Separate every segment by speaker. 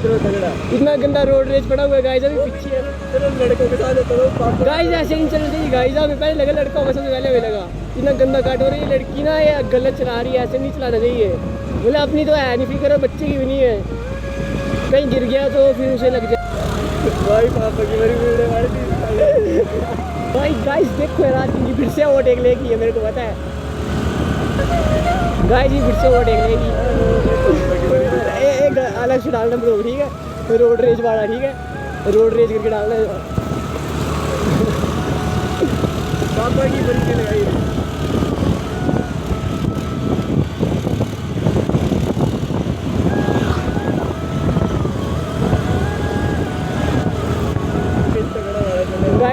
Speaker 1: इतना गंदा road rage पड़ा हुआ है गाइस। अभी पीछे लड़कों के साथ गाइस ऐसे नहीं चलना चाहिए गाइस। हमें पहले लगा लड़का सबसे पहले हमें लगा इतना गंदा काट हो रही है लड़की ना, ये गलत चला रही है, ऐसे नहीं चलाना चाहिए। बोले अपनी तो है नहीं फिक्र, बच्चे की भी नहीं है, कहीं गिर गया तो फिर उसे लग जाए। भाई पापा की मेरी वीडियो भाई गाइस देखो यार, आज की फिर से ओवरटेक लेगी है, मेरे को पता है गाइस, ये फिर से ओवरटेक लेगी। एक अलग से डालना ब्रो, ठीक है, रोड रेज वाला, ठीक है, रोड रेज करके डालना है। पापा की बड़ी लगाई है।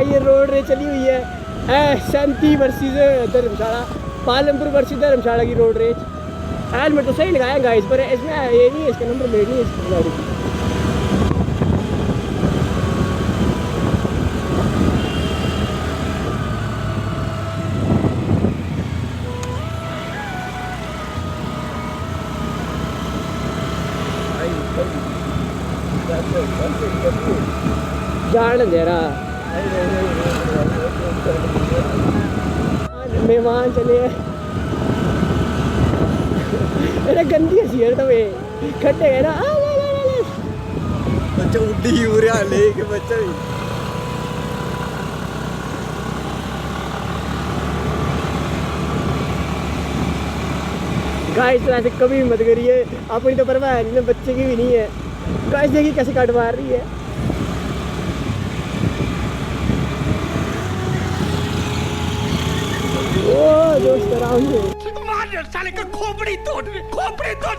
Speaker 1: ये रोड रेज चली हुई है शांति वर्सेस धर्मशाला, पालमपुर वर्सेस धर्मशाला की रोड रेज। हेलमेट तो सही लगाया गाइस, पर इसमें ये नहीं है, इसका नंबर प्लेट नहीं है इसकी गाड़ी की। जान दे रहा मेहमान चले। अरे गंदी हंसी है तो खट्टे गए ना, बच्चा उड्डी उड़िया लेके बच्चा भी। गाइस तो ऐसे कभी मत करिए, अपनी तो परवाह है नहीं, बच्चे की भी नहीं है। गाइस देखिए कैसे काट मार रही है। ओ दोस्त आराम से मार साले का खोपड़ी तोड़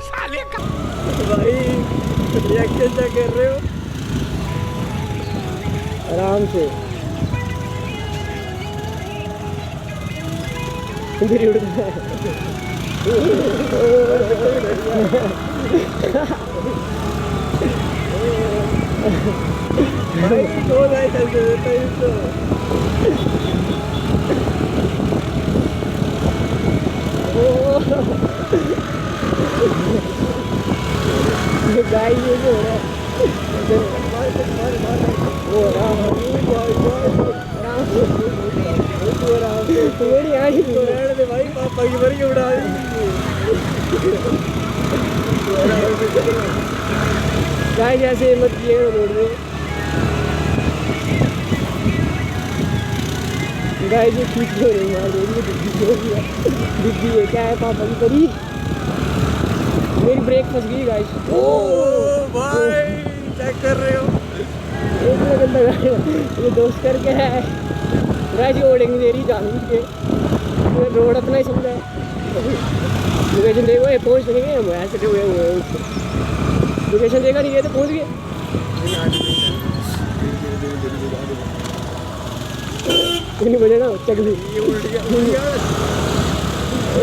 Speaker 1: साले का। भाई रिएक्शन क्या कर रहे हो, आराम से इधर उड़ गया। भाई दो लाइट चलते रहता है इसको। गाय ये जो हो रहा है भाई पापा की भर के उड़ा गाय जैसे मत किए रोड में। गाय जो ठीक हो रही है दिखी है क्या है पापा की परी। मेरी ब्रेक फंस गई गाइस। ओ भाई चेक कर रहे हो, एक गंदा ये दोस्त करके है गाइस, ये ओढ़ेंगे दे रही जानबूझ के, रोड अपना ही समझा है। लोकेशन देखो, ये पहुँच नहीं गए हम, ऐसे हुए हुए लोकेशन देखा नहीं गए तो पहुँच गए। नहीं बजे ना बच्चा किसी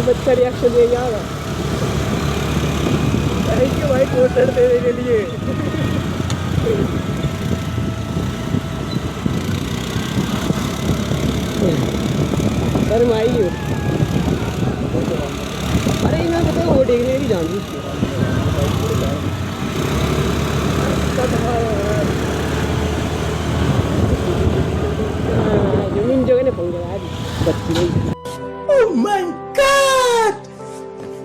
Speaker 1: बच्चा रिएक्शन देगा भाई पोस्टर देने के लिए। शर्म आई हो। अरे मैं पता वो देखने की जान जमीन जगह ने फोन कराया बच्ची नहीं। Oh my God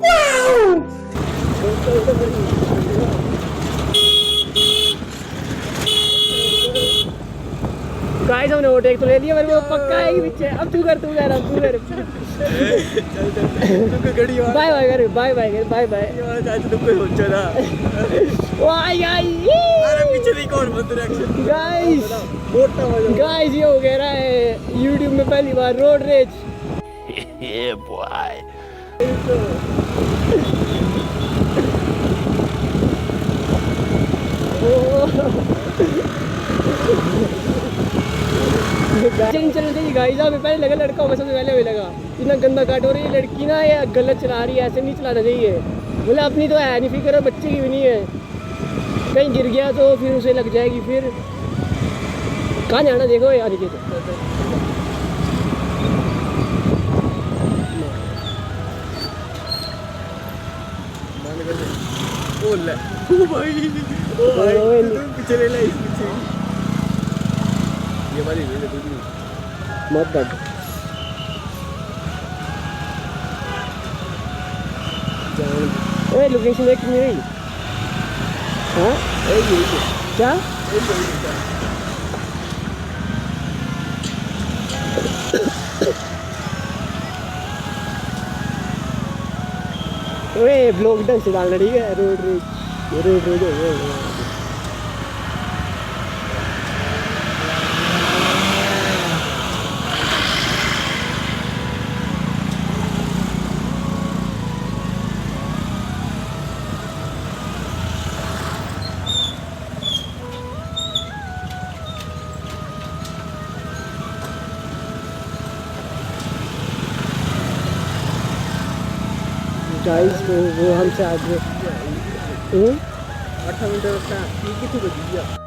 Speaker 1: wow. Guys हमने ओवरटेक तो ले लिया, मेरे को पक्का है कि पीछे। अब तू कर तू कर बाय बाय कर बाय बाय कर बाय बाय। आज तो कोई सोचो ना वाह यार अरे पीछे भी कौन बंद रिएक्शन। गाइस ये हो गया रहा है YouTube में पहली बार रोड रेज। ये बॉय चलना चाहिए गाइस। हमें पहले लगा लड़का होगा सबसे पहले हमें लगा इतना गंदा काट हो रही है लड़की ना, ये गलत चला रही है, ऐसे नहीं चलाना चाहिए। बोले अपनी तो है नहीं फिक्र, बच्चे की भी नहीं है, कहीं गिर गया तो फिर उसे लग जाएगी। फिर कहाँ जाना देखो यार के तो भाई
Speaker 2: ओ भाई
Speaker 1: ओए,
Speaker 2: तू पीछे ले ले इस पीछे ये वाली ले ले दूसरी
Speaker 1: मत बैठ। ओए लोकेशन देख कितनी रही? हाँ क्या? ओए ब्लॉग ढंग से डालना ठीक है। Road road road road road. Guys वो हमसे आगे
Speaker 2: 8 मिनट का ये कितने बज गया